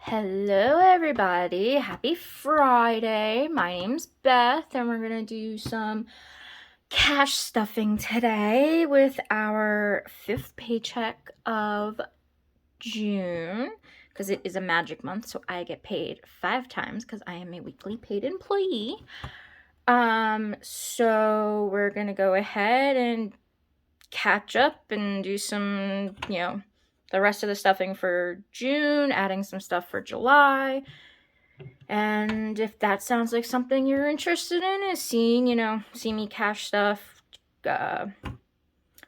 Hello, everybody. Happy Friday. My name's Beth, and we're going to do some cash stuffing today with our 5th paycheck of June because it is a magic month, so I get paid 5 times because I am a weekly paid employee. So we're going to go ahead and catch up and do some, the rest of the stuffing for June, adding some stuff for July. And if that sounds like something you're interested in, is seeing, see me cash stuff, cash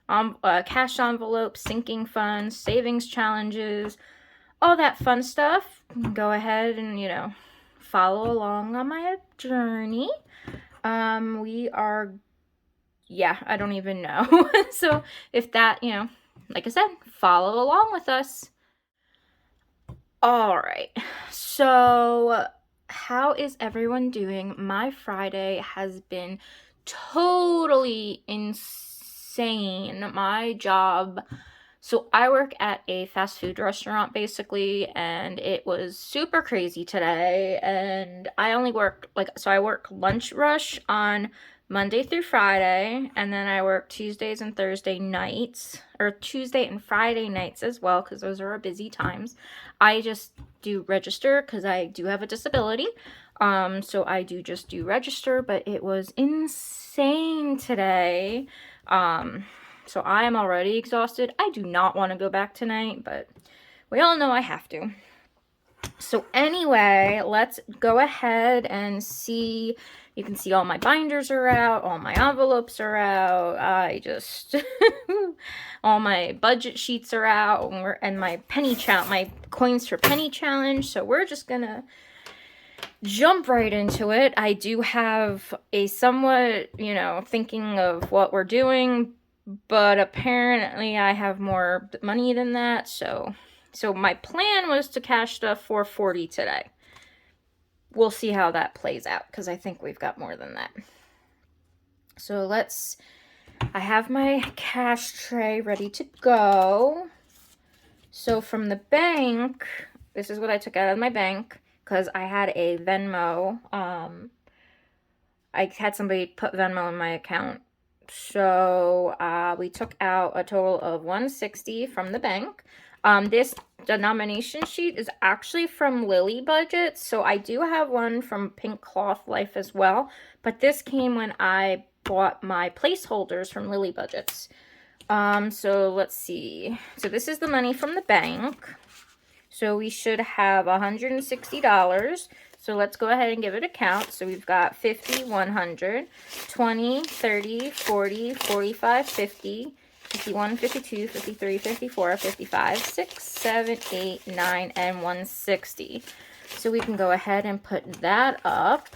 envelopes, sinking funds, savings challenges, all that fun stuff, go ahead and, follow along on my journey. We are, I don't even know. So if that, like I said, follow along with us. All right. So, how is everyone doing? My Friday has been totally insane. My job. So, I work at a fast food restaurant basically, and it was super crazy today. And I only work I work lunch rush on Monday through Friday, and then I work Tuesdays and Thursday nights, or Tuesday and Friday nights as well, because those are our busy times. I just do register because I do have a disability. So I just do register, but it was insane today. So I am already exhausted. I do not want to go back tonight, but we all know I have to. So anyway, let's go ahead and see. You can see all my binders are out, all my envelopes are out. All my budget sheets are out, and my my coins for penny challenge. So we're just gonna jump right into it. I do have a somewhat, thinking of what we're doing, but apparently I have more money than that. So my plan was to cash stuff for $40 today. We'll see how that plays out, because I think we've got more than that. So I have my cash tray ready to go. So from the bank, this is what I took out of my bank, because I had a Venmo. I had somebody put Venmo in my account. So we took out a total of $160 from the bank. This denomination sheet is actually from Lily Budget, so I do have one from Pink Cloth Life as well, but this came when I bought my placeholders from Lily Budgets. So let's see. So this is the money from the bank. So we should have $160. So let's go ahead and give it a count. So we've got 50, 100, 20, 30, 40, 45, 50, 51, 52, 53, 54, 55, 6, 7, 8, 9, and 160. So we can go ahead and put that up.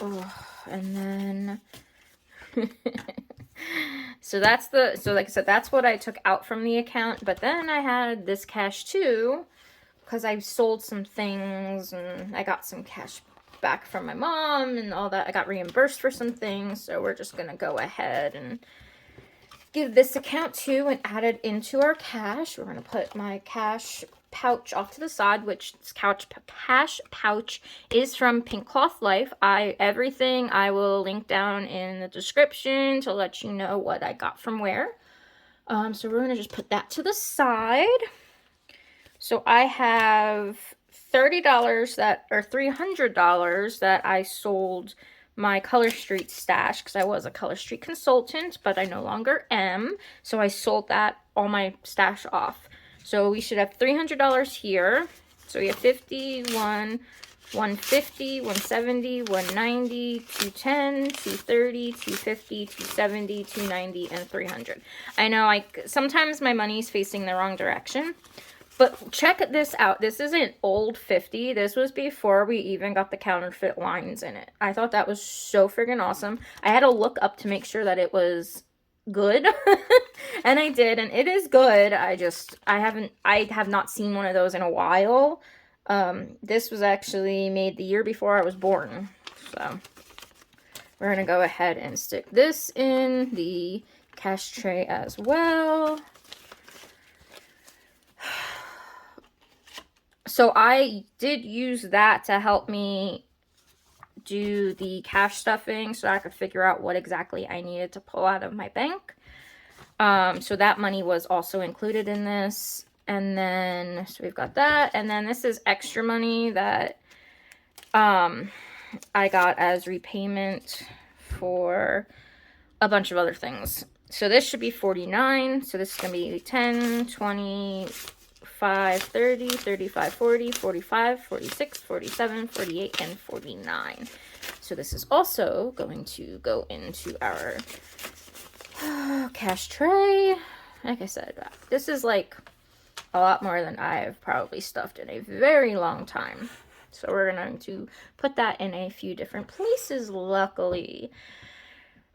Oh, and then so like I said, that's what I took out from the account. But then I had this cash too, because I sold some things and I got some cash back from my mom and all that. I got reimbursed for some things, so we're just gonna go ahead and give this account too and add it into our cash. We're gonna put my cash pouch off to the side, which cash pouch is from Pink Cloth Life. Everything I will link down in the description to let you know what I got from where. So we're gonna just put that to the side. So I have $30 $300 that I sold my Color Street stash, because I was a Color Street consultant, but I no longer am. So I sold all my stash off. So we should have $300 here. So we have 51, 150, 170, 190, 210, 230, 250, 270, 290, and 300. I know sometimes my money's facing the wrong direction. But check this out. This is an old 50. This was before we even got the counterfeit lines in it. I thought that was so friggin' awesome. I had to look up to make sure that it was good. And I did, and it is good. I have not seen one of those in a while. This was actually made the year before I was born. So we're gonna go ahead and stick this in the cash tray as well. So I did use that to help me do the cash stuffing so I could figure out what exactly I needed to pull out of my bank. So that money was also included in this. And then, so we've got that. And then this is extra money that I got as repayment for a bunch of other things. So this should be 49. So this is going to be 10, 20, 5, 30, 35, 40, 45, 46, 47, 48, and 49. So this is also going to go into our cash tray. Like I said, this is like a lot more than I've probably stuffed in a very long time. So we're going to put that in a few different places, luckily.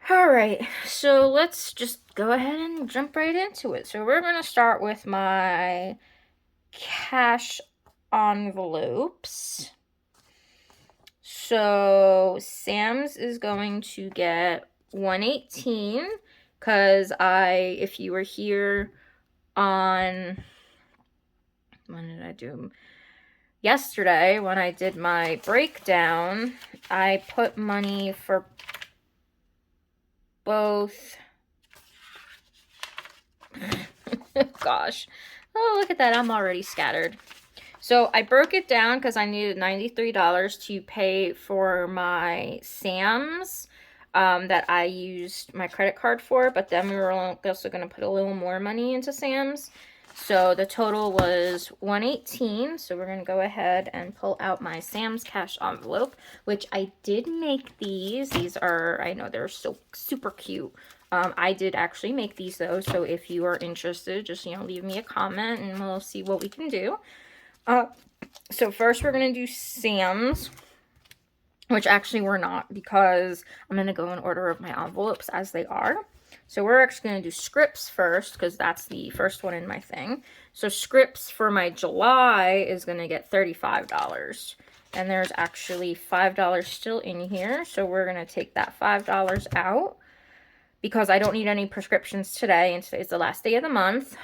All right, so let's just go ahead and jump right into it. So we're going to start with my cash envelopes. So Sam's is going to get 118 because if you were here on, when did I do? Yesterday, when I did my breakdown, I put money for both. Gosh. Oh, look at that. I'm already scattered. So I broke it down because I needed $93 to pay for my Sam's that I used my credit card for, but then we were also going to put a little more money into Sam's. So the total was 118. So we're going to go ahead and pull out my Sam's cash envelope, which I did make these. These are, I know they're so super cute. I did actually make these though. So if you are interested, just, leave me a comment and we'll see what we can do. So first we're going to do Sam's, which actually we're not because I'm going to go in order of my envelopes as they are. So we're actually going to do scripts first because that's the first one in my thing. So scripts for my July is going to get $35. And there's actually $5 still in here. So we're going to take that $5 out because I don't need any prescriptions today. And today's the last day of the month.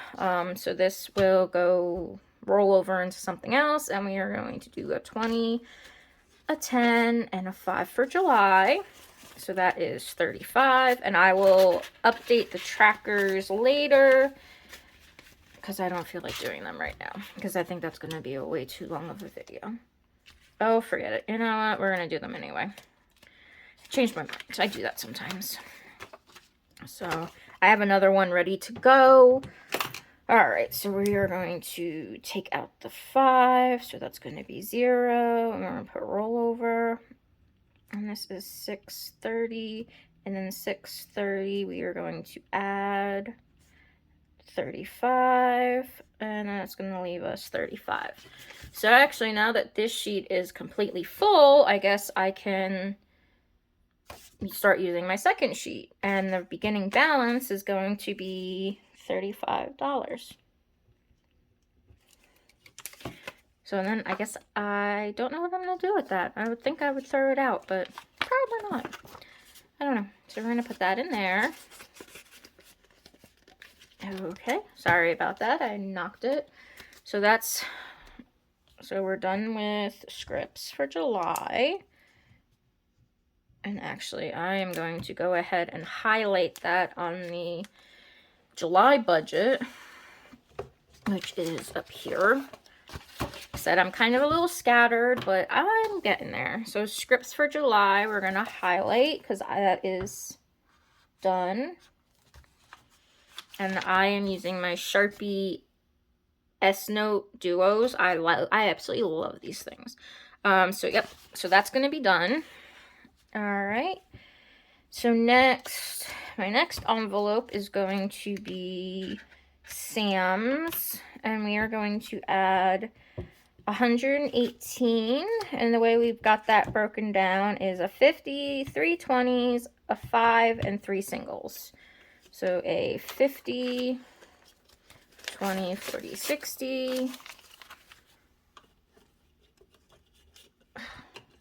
So this will roll over into something else. And we are going to do a 20, a 10, and a 5 for July. So that is 35, and I will update the trackers later because I don't feel like doing them right now because I think that's going to be a way too long of a video. Oh, forget it. You know what? We're going to do them anyway. Change my mind. I do that sometimes. So I have another one ready to go. All right, so we are going to take out the 5, so that's going to be 0, and we're going to put rollover. And this is 630, and then 630, we are going to add 35, and that's going to leave us 35. So actually, now that this sheet is completely full, I guess I can start using my second sheet. And the beginning balance is going to be $35. So then I guess I don't know what I'm going to do with that. I would think I would throw it out, but probably not. I don't know. So we're going to put that in there. Okay. Sorry about that. I knocked it. So we're done with scripts for July. And actually, I am going to go ahead and highlight that on the July budget, which is up here. Said I'm kind of a little scattered, but I'm getting there. So scripts for July, we're going to highlight because that is done. And I am using my Sharpie S-Note Duos. I absolutely love these things. So yep, so that's going to be done. All right. So next, my next envelope is going to be Sam's, and we are going to add 118, and the way we've got that broken down is a 50, 3 20s, a 5, and 3 singles. So a 50, 20, 40, 60.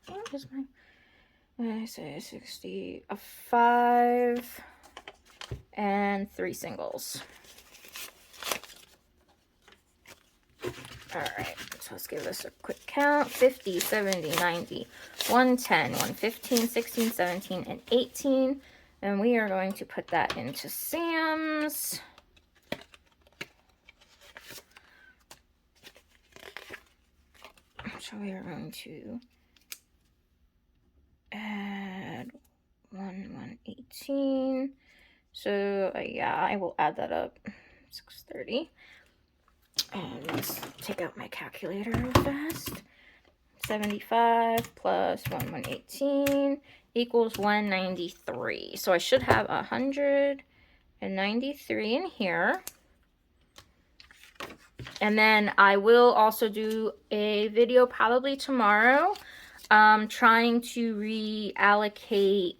What is I say 60, a 5, and 3 singles. All right, so let's give this a quick count. 50, 70, 90, 110, 115, 16, 17, and 18. And we are going to put that into Sam's. So we are going to add 118. So yeah, I will add that up. 630. And let's take out my calculator real fast. 75 plus 118 equals 193. So I should have 193 in here. And then I will also do a video probably tomorrow, trying to reallocate,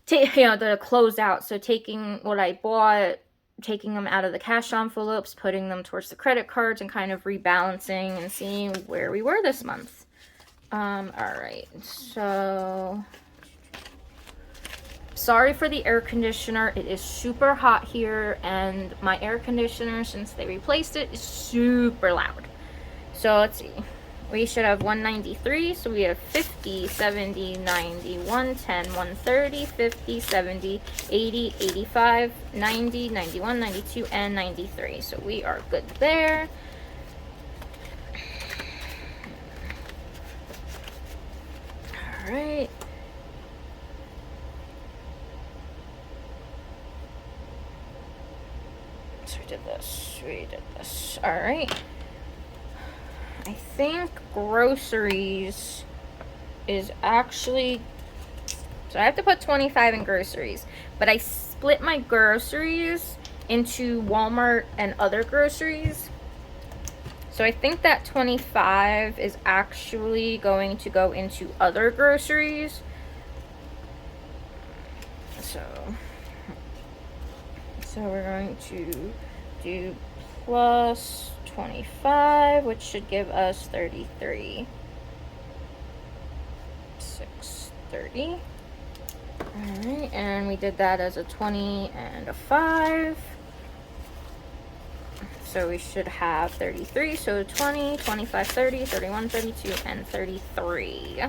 the closeout. So taking what I bought, taking them out of the cash envelopes, putting them towards the credit cards, and kind of rebalancing and seeing where we were this month. All right, so sorry for the air conditioner. It is super hot here, and my air conditioner, since they replaced it, is super loud. So let's see. We should have 193, so we have 50, 70, 90, 110, 130, 50, 70, 80, 85, 90, 91, 92, and 93. So we are good there. All right. So we did this. All right. I think groceries is actually, so I have to put 25 in groceries, but I split my groceries into Walmart and other groceries. So I think that 25 is actually going to go into other groceries. So we're going to do plus 25, which should give us 33. 630. Alright, and we did that as a 20 and a 5. So we should have 33. So 20, 25, 30, 31, 32, and 33.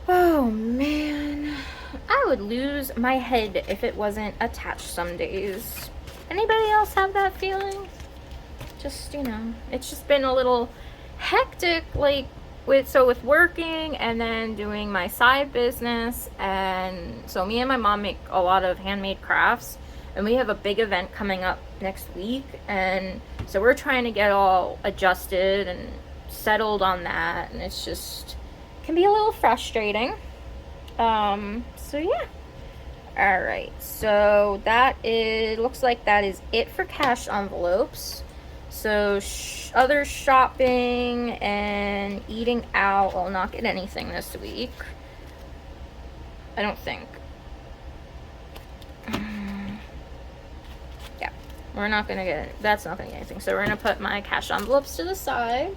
Oh man, I would lose my head if it wasn't attached some days. Anybody else have that feeling? Just, it's just been a little hectic, like with working and then doing my side business. And so me and my mom make a lot of handmade crafts, and we have a big event coming up next week, and so we're trying to get all adjusted and settled on that, and it's just can be a little frustrating. So yeah. All right, so looks like that is it for cash envelopes. So other shopping and eating out, I'll not get anything this week, I don't think. Yeah, that's not gonna get anything. So we're gonna put my cash envelopes to the side.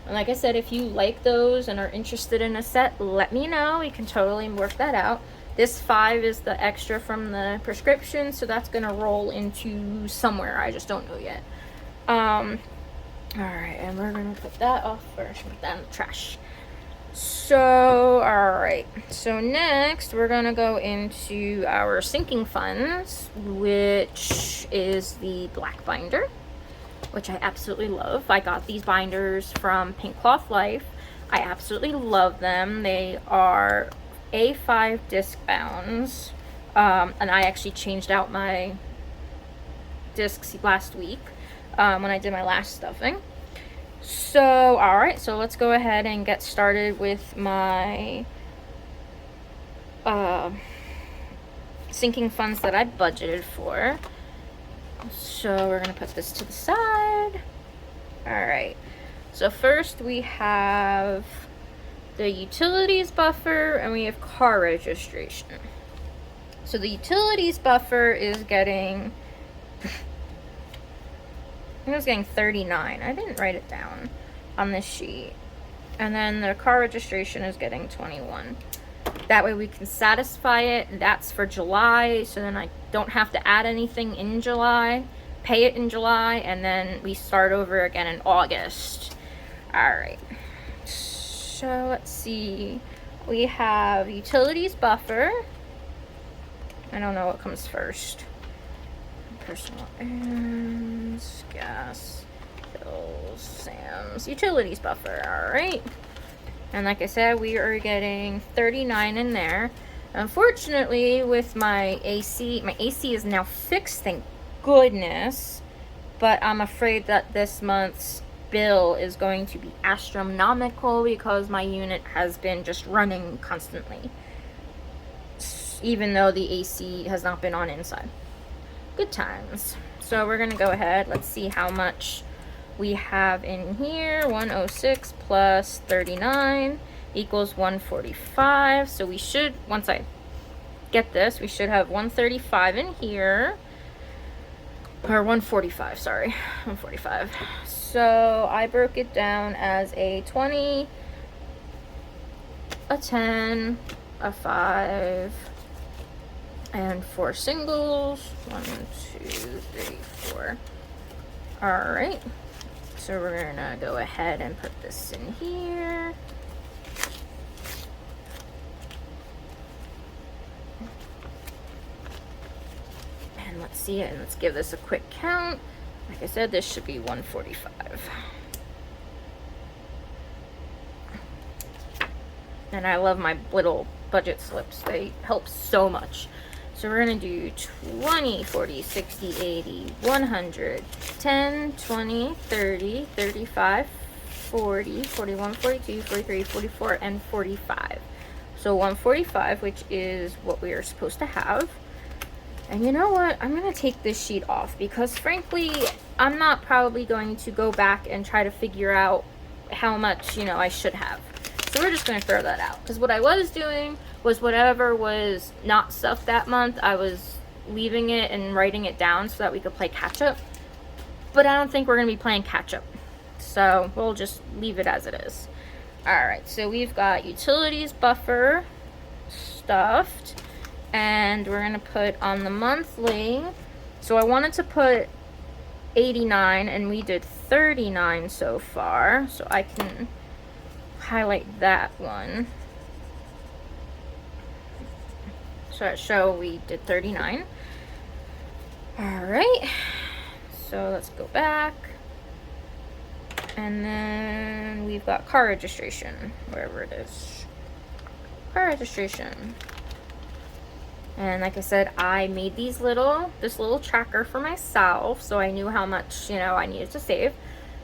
And like I said, if you like those and are interested in a set, let me know. We can totally work that out. This 5 is the extra from the prescription, so that's gonna roll into somewhere. I just don't know yet. All right, and we're gonna put that off first, put that in the trash. So, all right, so next we're gonna go into our sinking funds, which is the black binder, which I absolutely love. I got these binders from Pink Cloth Life. I absolutely love them. They are A5 discbounds, and I actually changed out my discs last week when I did my last stuffing. So, all right, so let's go ahead and get started with my sinking funds that I budgeted for. So we're gonna put this to the side. All right, so first we have the utilities buffer, and we have car registration. So the utilities buffer is getting, I think I was getting 39. I didn't write it down on this sheet. And then the car registration is getting 21. That way we can satisfy it. That's for July, so then I don't have to add anything in July. pay it in July, and then we start over again in August. All right, so let's see. We have utilities buffer. I don't know what comes first. Personal errands, gas, bills, Sam's, utilities buffer. All right. And like I said, we are getting 39 in there. Unfortunately, with my AC is now fixed, thank goodness. But I'm afraid that this month's bill is going to be astronomical because my unit has been just running constantly, even though the AC has not been on inside. Good times. So we're gonna go ahead, let's see how much we have in here. 106 plus 39 equals 145. So we should, once I get this, we should have 135 in here. Or 145, sorry. 145. So I broke it down as a 20, a 10, a 5, and 4 singles. 1, 2, 3, 4. Alright. So we're gonna go ahead and put this in here. And let's see it, and let's give this a quick count. Like I said, this should be 145. And I love my little budget slips. They help so much. So we're going to do 20, 40, 60, 80, 100, 10, 20, 30, 35, 40, 41, 42, 43, 44, and 45. So 145, which is what we are supposed to have. And you know what? I'm going to take this sheet off because frankly, I'm not probably going to go back and try to figure out how much, you know, I should have. So we're just going to throw that out. Because what I was doing was whatever was not stuffed that month, I was leaving it and writing it down so that we could play catch up. But I don't think we're going to be playing catch up. So we'll just leave it as it is. Alright, so we've got utilities buffer stuffed. And we're going to put on the monthly. So I wanted to put 89 and we did 39 so far. So I can highlight that one. So we did 39. Alright. So let's go back. And then we've got car registration, wherever it is. Car registration. And like I said, I made this little tracker for myself, so I knew how much, you know, I needed to save.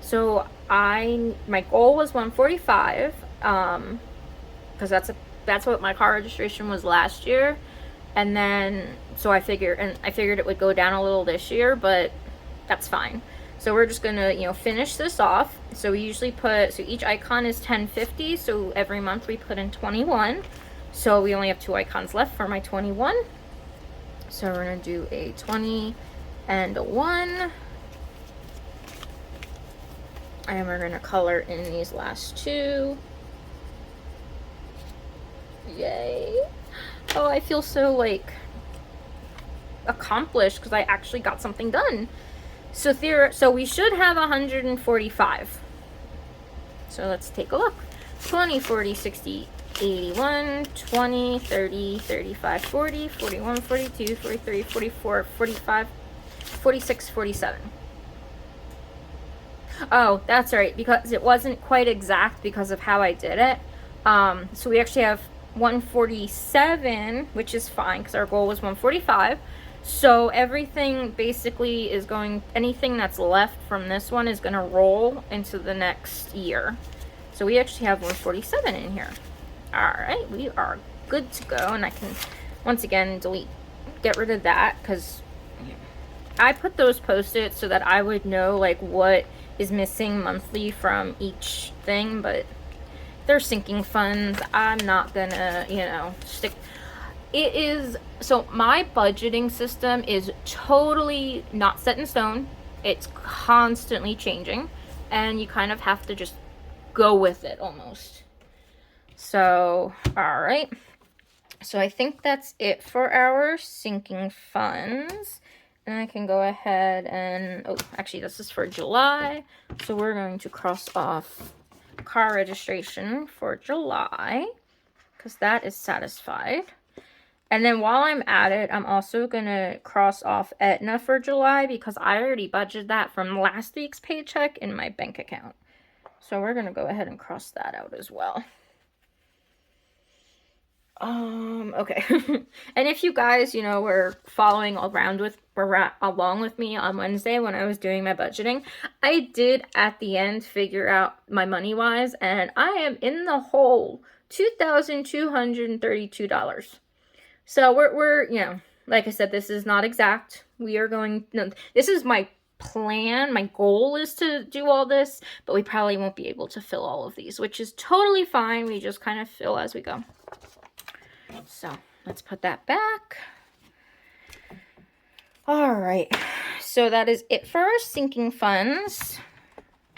So my goal was 145, because that's what my car registration was last year. And then, so I figured it would go down a little this year, but that's fine. So we're just gonna, you know, finish this off. So we usually so each icon is 1050, so every month we put in 21. So we only have 2 icons left for my 21. So we're going to do a 20 and a 1. And we're going to color in these last 2. Yay. Oh, I feel so, like, accomplished because I actually got something done. So we should have 145. So let's take a look. 20, 40, 60, 81, 20, 30, 35, 40, 41, 42, 43, 44, 45, 46, 47. Oh, that's right, because it wasn't quite exact because of how I did it. So we actually have 147, which is fine because our goal was 145. So everything basically is anything that's left from this one is going to roll into the next year. So we actually have 147 in here. Alright, we are good to go, and I can once again get rid of that because I put those post-its so that I would know like what is missing monthly from each thing, but they're sinking funds. I'm not gonna, you know, stick. It is, so my budgeting system is totally not set in stone. It's constantly changing, and you kind of have to just go with it almost. So, all right. So I think that's it for our sinking funds. And I can go ahead and, oh, actually this is for July. So we're going to cross off car registration for July because that is satisfied. And then while I'm at it, I'm also going to cross off Aetna for July because I already budgeted that from last week's paycheck in my bank account. So we're going to go ahead and cross that out as well. Okay. And if you guys, you know, were following along with me on Wednesday when I was doing my budgeting, I did at the end figure out my money wise, and I am in the hole $2,232. So we're, you know, like I said, this is not exact. This is my plan. My goal is to do all this, but we probably won't be able to fill all of these, which is totally fine. We just kind of fill as we go. So let's put that back. All right, so that is it for our sinking funds.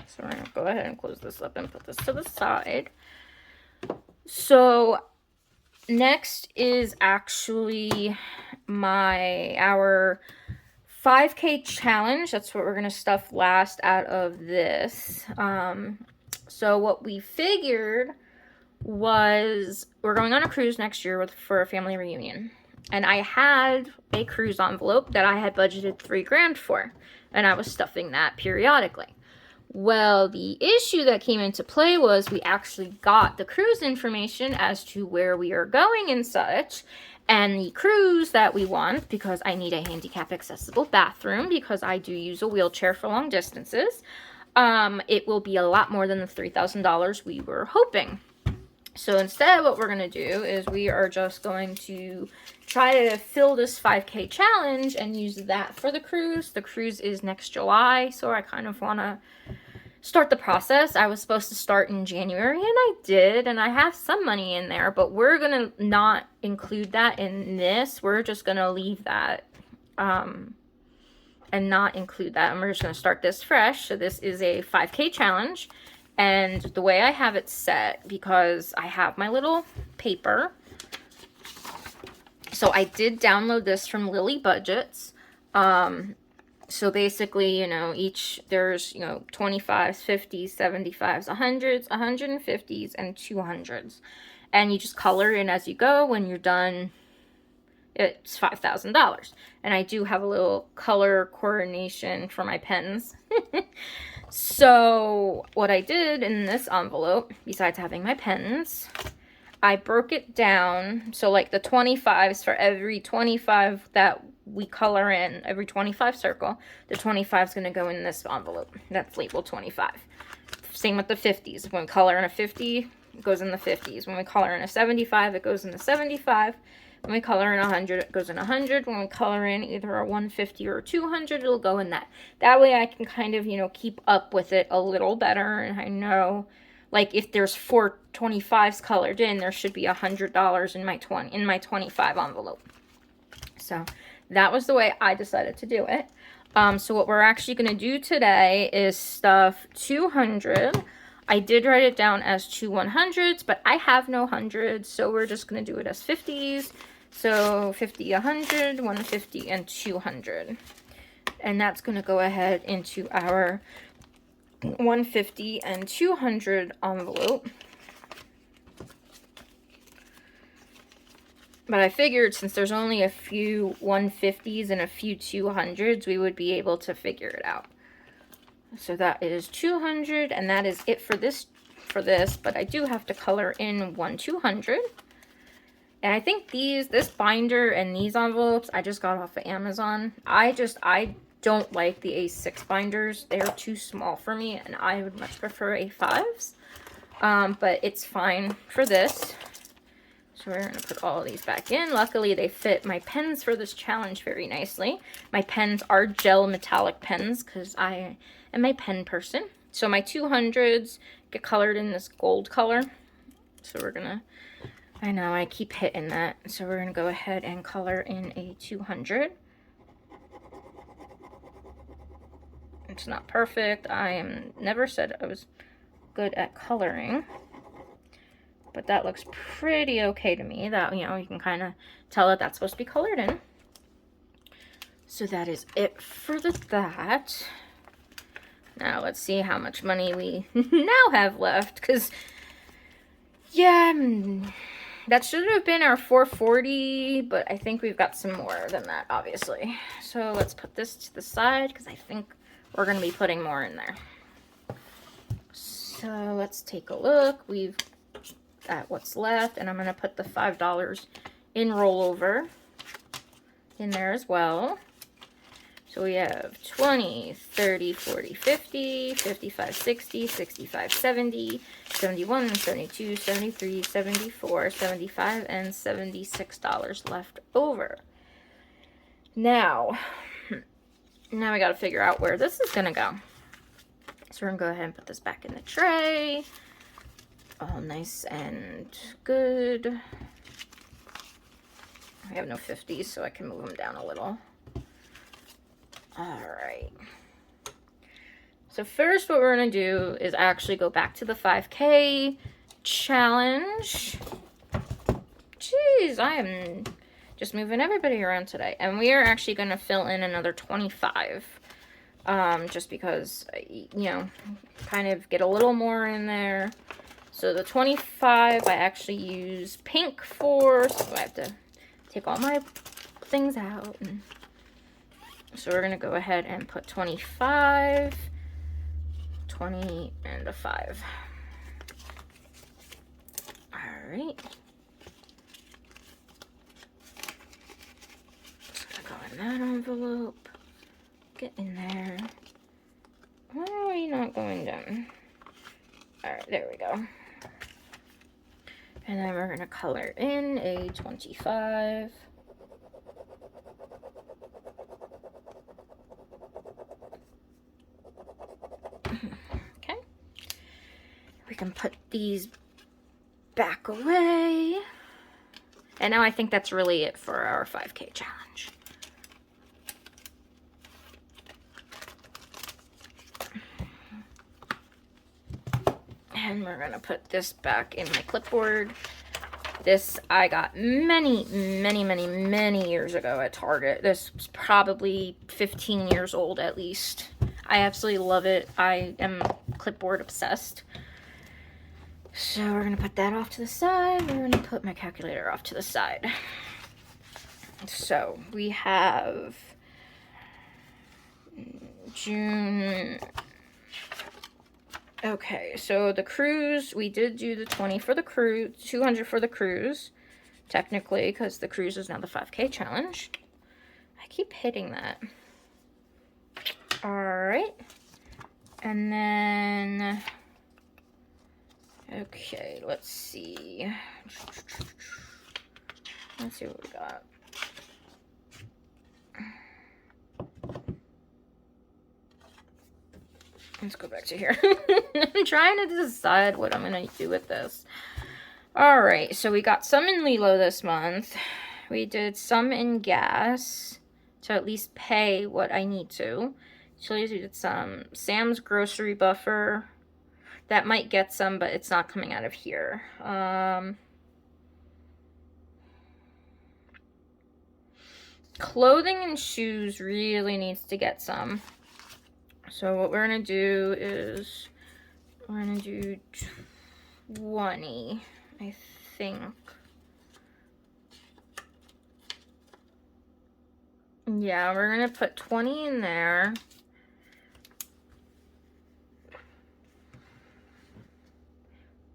So we're gonna go ahead and close this up and put this to the side. So next is actually our 5K challenge. That's what we're gonna stuff last out of this. So what we figured was we're going on a cruise next year for a family reunion. And I had a cruise envelope that I had budgeted $3,000 for, and I was stuffing that periodically. Well, the issue that came into play was we actually got the cruise information as to where we are going and such, and the cruise that we want, because I need a handicap accessible bathroom because I do use a wheelchair for long distances, it will be a lot more than the $3,000 we were hoping. So instead, what we're going to do is we are just going to try to fill this 5K challenge and use that for the cruise. The cruise is next July, so I kind of want to start the process. I was supposed to start in January, and I did, and I have some money in there, but we're going to not include that in this. We're just going to leave that and not include that, and we're just going to start this fresh. So this is a 5K challenge. And the way I have it set, because I have my little paper, so I did download this from Lily Budgets. So basically, you know, there's, you know, 25s, 50s, 75s, 100s, 150s, and 200s. And you just color in as you go. When you're done, it's $5,000. And I do have a little color coordination for my pens. So what I did in this envelope, besides having my pens, I broke it down. So like the 25s, for every 25 that we color in, every 25 circle, the 25 is going to go in this envelope. That's labeled 25. Same with the 50s. When we color in a 50, it goes in the 50s. When we color in a 75, it goes in the 75. When we color in 100, it goes in 100. When we color in either a 150 or a 200, it'll go in that. That way I can kind of, you know, keep up with it a little better. And I know, like, if there's 4 25s colored in, there should be $100 in my 25 envelope. So that was the way I decided to do it. So what we're actually going to do today is stuff 200. I did write it down as 2 100s, but I have no hundreds, so we're just going to do it as 50s. So 50, 100, 150, and 200. And that's going to go ahead into our 150 and 200 envelope. But I figured since there's only a few 150s and a few 200s, we would be able to figure it out. So that is 200, and that is it for this, but I do have to color in 1 200. And I think this binder and these envelopes I just got off of Amazon. I don't like the A6 binders. They're too small for me, and I would much prefer A5s. But it's fine for this. So we're going to put all of these back in. Luckily, they fit my pens for this challenge very nicely. My pens are gel metallic pens because I am a pen person. So my 200s get colored in this gold color. So we're going to, I know I keep hitting that. So we're going to go ahead and color in a 200. It's not perfect. Never said I was good at coloring. But that looks pretty okay to me. That, you know, you can kind of tell that that's supposed to be colored in. So that is it for that. Now let's see how much money we now have left, because yeah, that should have been our $440, but I think we've got some more than that, obviously. So let's put this to the side, because I think we're going to be putting more in there. So let's take a look. We've got what's left, and I'm going to put the $5 in rollover in there as well. So we have 20, 30, 40, 50, 55, 60, 65, 70, 71, 72, 73, 74, 75, and $76 left over. Now we got to figure out where this is going to go. So we're going to go ahead and put this back in the tray. All nice and good. I have no 50s, so I can move them down a little. Alright. So first what we're going to do is actually go back to the 5K challenge. Jeez, I am just moving everybody around today. And we are actually going to fill in another 25. Just because, you know, kind of get a little more in there. So the 25 I actually use pink for, so I have to take all my things out. And so we're going to go ahead and put 25, 20, and a 5. Alright. Just going to go in that envelope. Get in there. Why are we not going down? Alright, there we go. And then we're going to color in a 25. Okay. We can put these back away. And now I think that's really it for our 5K challenge. And we're going to put this back in my clipboard. This I got many years ago at Target. This was probably 15 years old at least. I absolutely love it. I am clipboard obsessed. So we're going to put that off to the side. We're going to put my calculator off to the side. So we have June. Okay, so the cruise, we did do the 20 for the cruise, 200 for the cruise, technically, because the cruise is now the 5K challenge. I keep hitting that. Alright. And then, okay, let's see. Let's see what we got. Let's go back to here. I'm trying to decide what I'm going to do with this. Alright, so we got some in Lilo this month. We did some in gas to at least pay what I need to. Chili's, we did some. Sam's grocery buffer. That might get some, but it's not coming out of here. Clothing and shoes really needs to get some. So what we're going to do is, we're going to do 20, I think. Yeah, we're going to put 20 in there.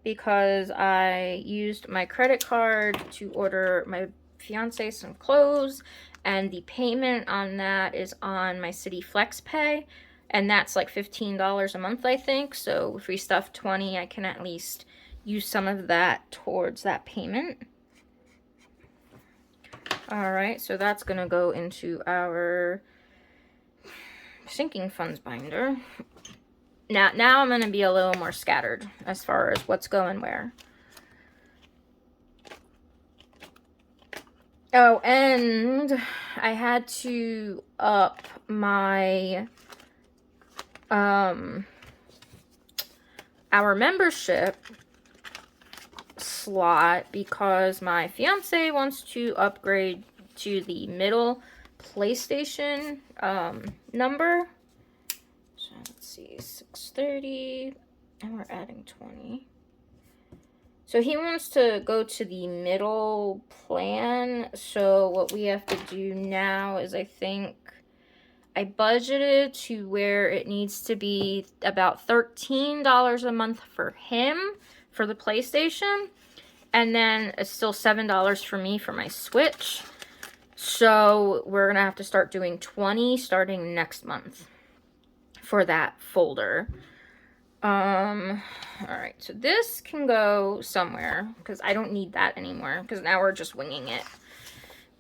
Because I used my credit card to order my fiance some clothes, and the payment on that is on my City Flex Pay. And that's like $15 a month, I think. So if we stuff 20, I can at least use some of that towards that payment. Alright, so that's going to go into our sinking funds binder. Now I'm going to be a little more scattered as far as what's going where. Oh, and I had to up my our membership slot because my fiance wants to upgrade to the middle PlayStation number. So let's see, 630, and we're adding 20. So he wants to go to the middle plan. So what we have to do now is, I think I budgeted to where it needs to be about $13 a month for him for the PlayStation. And then it's still $7 for me for my Switch. So we're going to have to start doing 20 starting next month for that folder. Alright, so this can go somewhere, because I don't need that anymore, because now we're just winging it.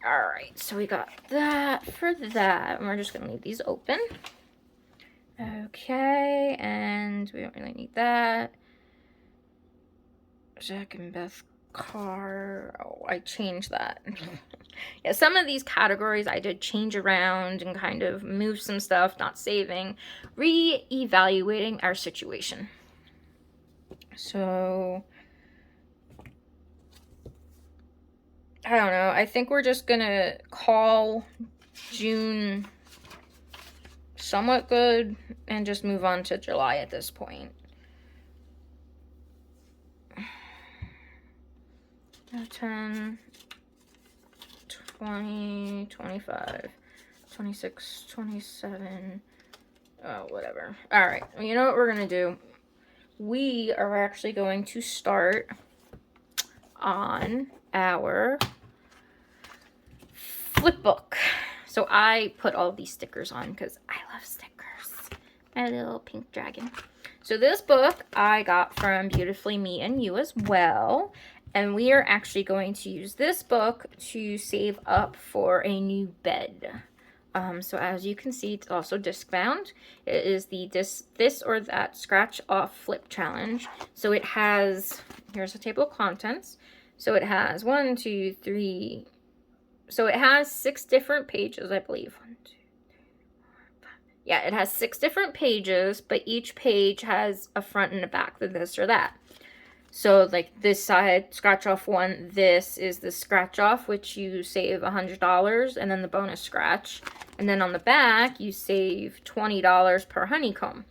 Alright, so we got that for that, and we're just gonna leave these open. Okay, and we don't really need that. Jack and Beth car. Oh, I changed that. Yeah, some of these categories I did change around and kind of move some stuff, not saving, re-evaluating our situation. So, I don't know. I think we're just gonna call June somewhat good and just move on to July at this point. 10, 20, 25, 26, 27, whatever. Alright, you know what we're going to do? We are actually going to start on our flip book. So I put all these stickers on because I love stickers. My little pink dragon. So this book I got from Beautifully Me and You as well. And we are actually going to use this book to save up for a new bed. So as you can see, it's also disc bound. It is the this or that scratch off flip challenge. So it has, here's a table of contents. So it has 1, 2, 3. So it has 6 different pages, I believe. 1, 2, 3, 4, 5. Yeah, it has 6 different pages, but each page has a front and a back, the this or that. So, like, this side, scratch off 1, this is the scratch off, which you save $100, and then the bonus scratch. And then on the back, you save $20 per honeycomb.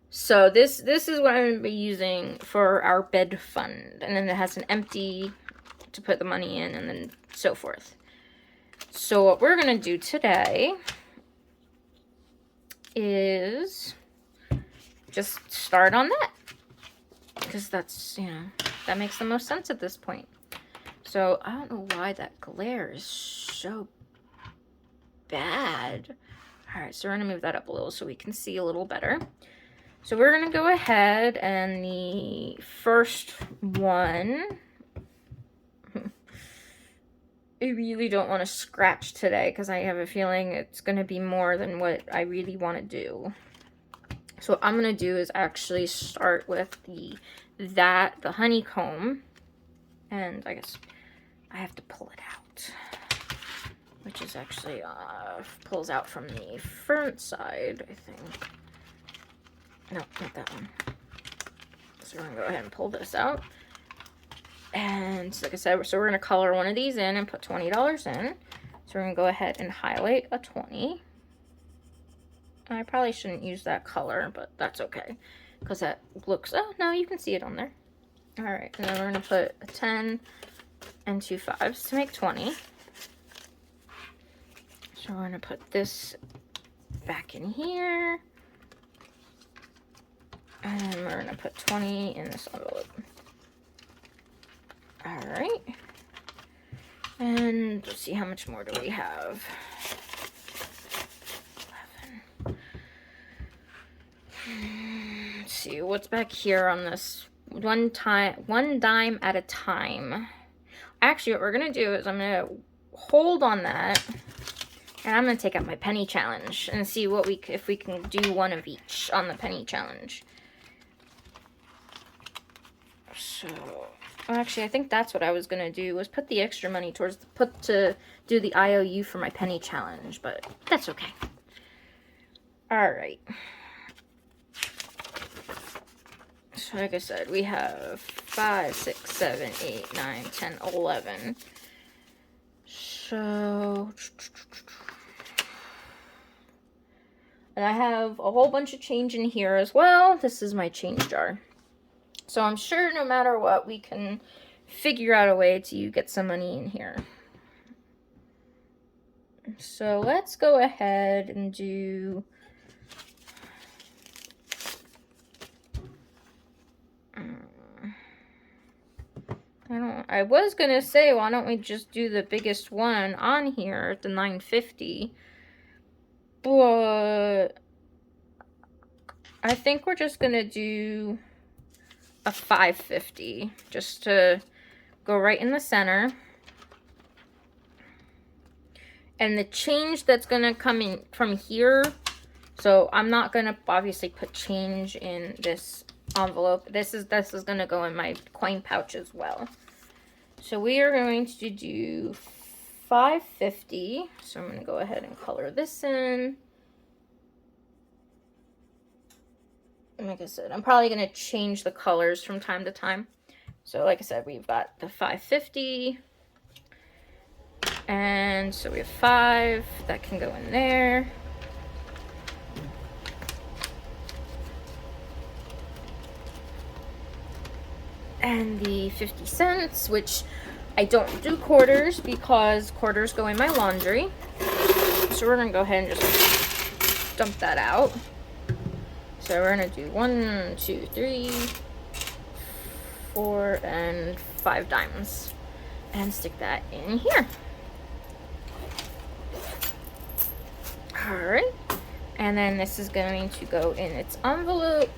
So, this is what I'm going to be using for our bed fund. And then it has an empty to put the money in, and then so forth. So, what we're going to do today is just start on that. Because that's, you know, that makes the most sense at this point. So, I don't know why that glare is so bad. Alright, so we're going to move that up a little so we can see a little better. So, we're going to go ahead and the first one, I really don't want to scratch today because I have a feeling it's going to be more than what I really want to do. So what I'm going to do is actually start with the honeycomb, and I guess I have to pull it out, which is actually, pulls out from the front side, I think. No, not that one. So we're going to go ahead and pull this out. And like I said, so we're going to color one of these in and put $20 in. So we're going to go ahead and highlight a 20. I probably shouldn't use that color, but that's okay. Because that looks, oh, no, you can see it on there. Alright, and then we're going to put a 10 and 2 5s to make 20. So we're going to put this back in here. And then we're going to put 20 in this envelope. Alright. And let's see, how much more do we have? 11. Let's see, what's back here on this? One dime at a time. Actually, what we're going to do is I'm going to hold on that. And I'm going to take out my penny challenge and see what if we can do one of each on the penny challenge. So, actually, I think that's what I was going to do, was put the extra money towards, to do the IOU for my penny challenge, but that's okay. Alright. So, like I said, we have 5, 6, 7, 8, 9, 10, 11. So, and I have a whole bunch of change in here as well. This is my change jar. So I'm sure no matter what, we can figure out a way to get some money in here. So let's go ahead and do... I was gonna say, why don't we just do the biggest one on here at the 950? But I think we're just gonna do a 550 just to go right in the center. And the change that's gonna come in from here, so I'm not gonna obviously put change in this envelope. This is gonna go in my coin pouch as well. So we are going to do 550. So I'm gonna go ahead and color this in. And like I said, I'm probably gonna change the colors from time to time. So like I said, we've got the 550. And so we have 5 that can go in there. And the 50 cents, which I don't do quarters because quarters go in my laundry. So we're gonna go ahead and just dump that out. So we're gonna do 1, 2, 3, 4, and 5 dimes. And stick that in here. Alright. And then this is going to go in its envelope.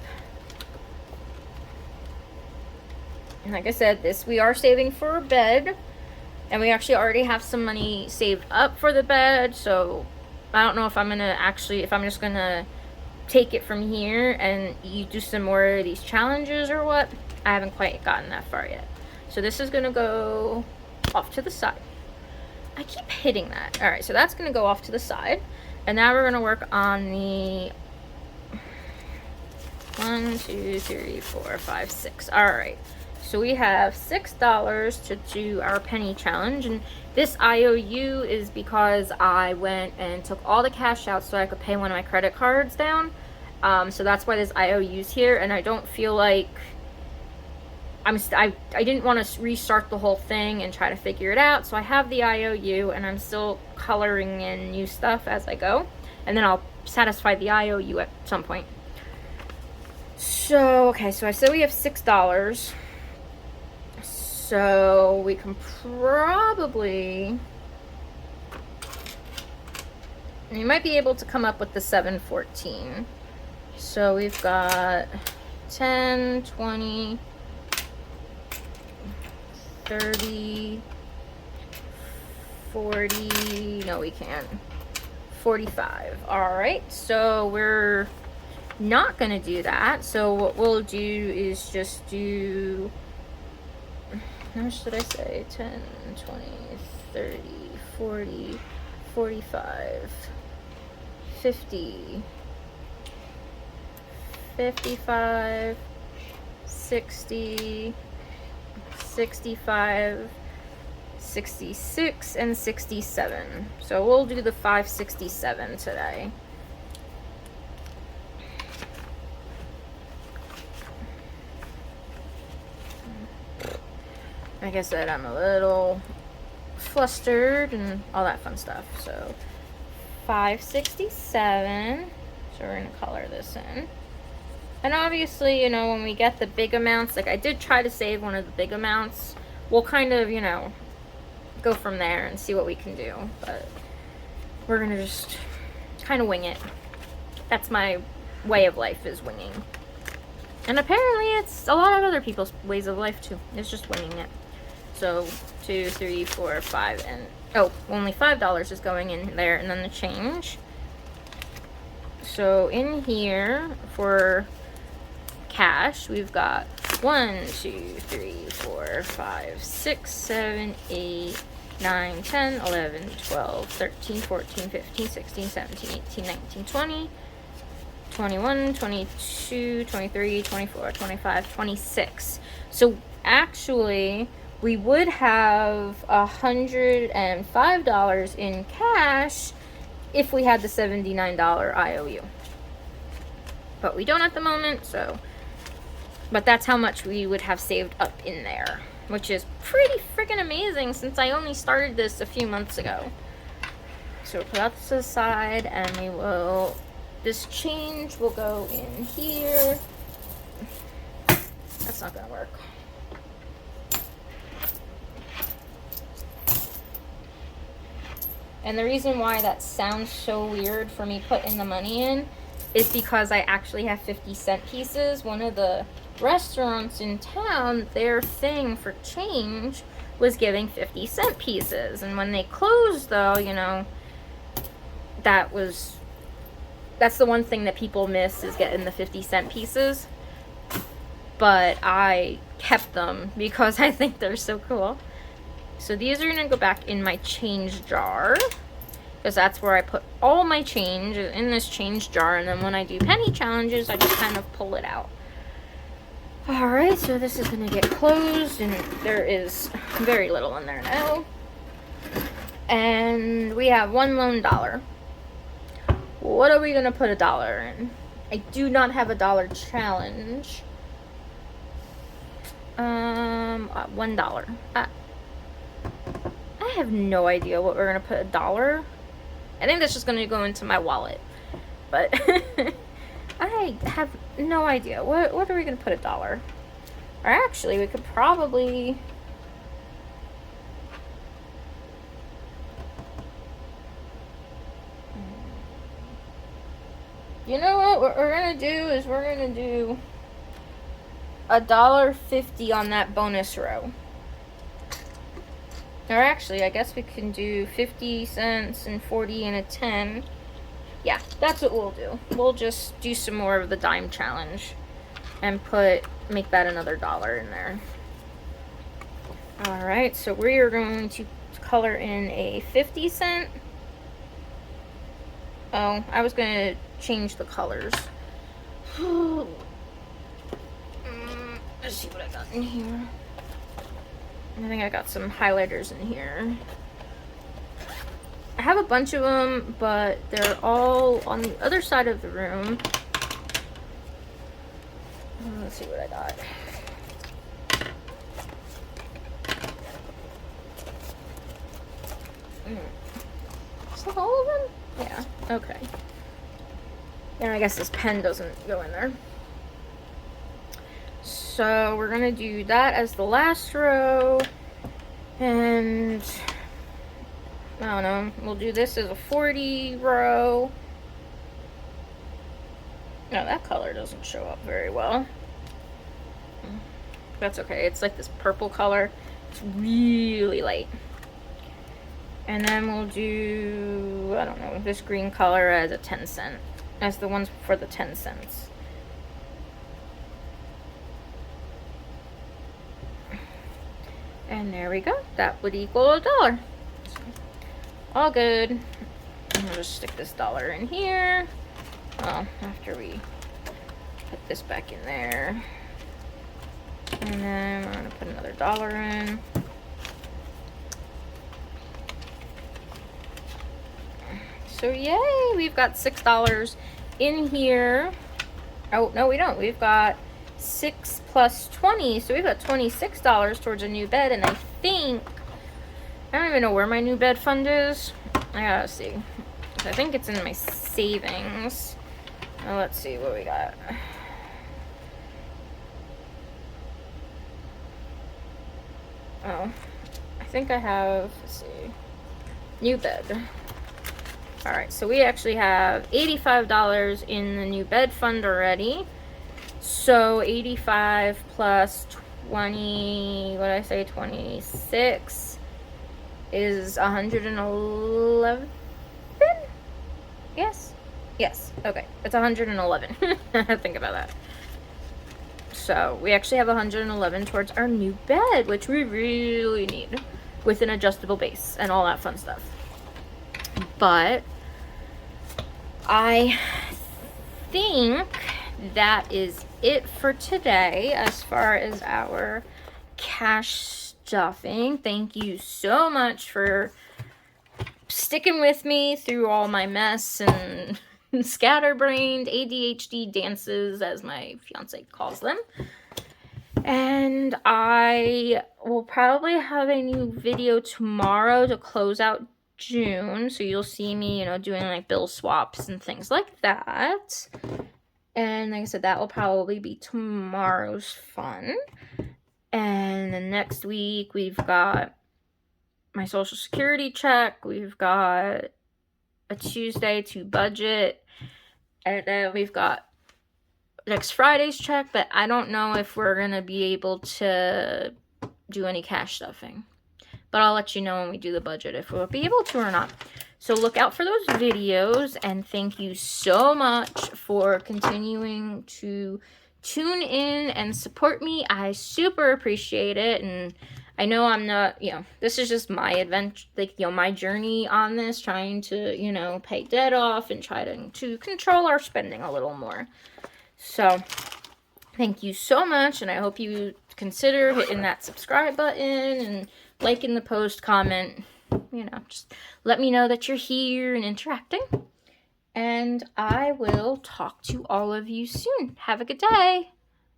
And like I said, this we are saving for a bed. And we actually already have some money saved up for the bed. So I don't know if I'm gonna actually, if I'm just gonna take it from here and you do some more of these challenges or what. I haven't quite gotten that far yet. So this is gonna go off to the side. I keep hitting that. Alright, so that's gonna go off to the side. And now we're gonna work on the 1, 2, 3, 4, 5, 6. Alright. So we have $6 to do our penny challenge, and this IOU is because I went and took all the cash out so I could pay one of my credit cards down. So that's why this IOU's here, and I don't feel like I didn't want to restart the whole thing and try to figure it out. So I have the IOU, and I'm still coloring in new stuff as I go, and then I'll satisfy the IOU at some point. So okay, so I said we have $6. So we can probably, you might be able to come up with the 714. So we've got 10, 20, 30, 40, no we can't, 45. All right, so we're not gonna do that. So what we'll do is just do, how much did I say? 10, 20, 30, 40, 45, 50, 55, 60, 65, 66, and 67. So we'll do the 567 today. Like I said, I'm a little flustered and all that fun stuff. So 567. So we're gonna color this in. And obviously, you know, when we get the big amounts, like I did try to save one of the big amounts, we'll kind of, you know, go from there and see what we can do. But we're gonna just kind of wing it. That's my way of life, is winging. And apparently it's a lot of other people's ways of life too. It's just winging it. So 2, 3, 4, 5, and oh, only $5 is going in there, and then the change. So in here for cash, we've got 1, 2, 3, 4, 5, 6, 7, 8, 9, 10, 11, 12, 13, 14, 15, 16, 17, 18, 19, 20, 21, 22, 23, 24, 25, 26. So actually, we would have $105 in cash if we had the $79 IOU. But we don't at the moment, so. But that's how much we would have saved up in there, which is pretty freaking amazing since I only started this a few months ago. So we'll put that to the side, and we will, this change will go in here. That's not gonna work. And the reason why that sounds so weird for me putting the money in is because I actually have 50-cent pieces. One of the restaurants in town, their thing for change was giving 50-cent pieces. And when they closed, though, you know, that's the one thing that people miss, is getting the 50-cent pieces. But I kept them because I think they're so cool. So these are gonna go back in my change jar, because that's where I put all my change, in this change jar, and then when I do penny challenges, I just kind of pull it out. Alright, so this is gonna get closed, and there is very little in there now. And we have one lone dollar. What are we gonna put $1 in? I do not have a dollar challenge. $1. I have no idea what we're gonna put $1. I think that's just gonna go into my wallet, but I have no idea. What are we gonna put $1? Or actually, we could probably. You know what we're gonna do is we're gonna do $1.50 on that bonus row. Or actually, I guess we can do 50 cents and 40 and a 10. Yeah, that's what we'll do. We'll just do some more of the dime challenge and make that another $1 in there. All right, so we are going to color in a 50-cent. Oh, I was gonna change the colors. Let's see what I got in here. I think I got some highlighters in here. I have a bunch of them, but they're all on the other side of the room. Let's see what I got. Is that all of them? Yeah, okay. And I guess this pen doesn't go in there. So we're gonna do that as the last row, and I don't know, we'll do this as a 40 row. No, that color doesn't show up very well. That's okay, it's like this purple color. It's really light. And then we'll do, I don't know, this green color as a 10-cent, as the ones for the 10 cents. And there we go. That would equal $1. So, all good. And I'll just stick this $1 in here. Well, after we put this back in there. And then we're going to put another $1 in. So yay, we've got $6 in here. Oh, no, we don't. We've got 6 plus 20, so we've got $26 towards a new bed, and I don't even know where my new bed fund is. I gotta see. I think it's in my savings. Now let's see what we got. Oh, I think I have, let's see, new bed. Alright, so we actually have $85 in the new bed fund already. So 85 plus 20, what did I say, 26 is 111? Yes? Yes, okay, it's 111. Think about that. So we actually have 111 towards our new bed, which we really need, with an adjustable base and all that fun stuff. But I think that is it for today as far as our cash stuffing. Thank you so much for sticking with me through all my mess and scatterbrained ADHD dances, as my fiance calls them. And I will probably have a new video tomorrow to close out June. So you'll see me, you know, doing like bill swaps and things like that. And like I said, that will probably be tomorrow's fun. And then next week, we've got my Social Security check. We've got a Tuesday to budget. And then we've got next Friday's check, but I don't know if we're going to be able to do any cash stuffing. But I'll let you know when we do the budget if we'll be able to or not. So look out for those videos, and thank you so much for continuing to tune in and support me. I super appreciate it, and I know I'm not, you know, this is just my adventure, like, you know, my journey on this, trying to, you know, pay debt off and try to control our spending a little more. So, thank you so much, and I hope you consider hitting that subscribe button and liking the post, comment, you know, just let me know that you're here and interacting. And I will talk to all of you soon. Have a good day.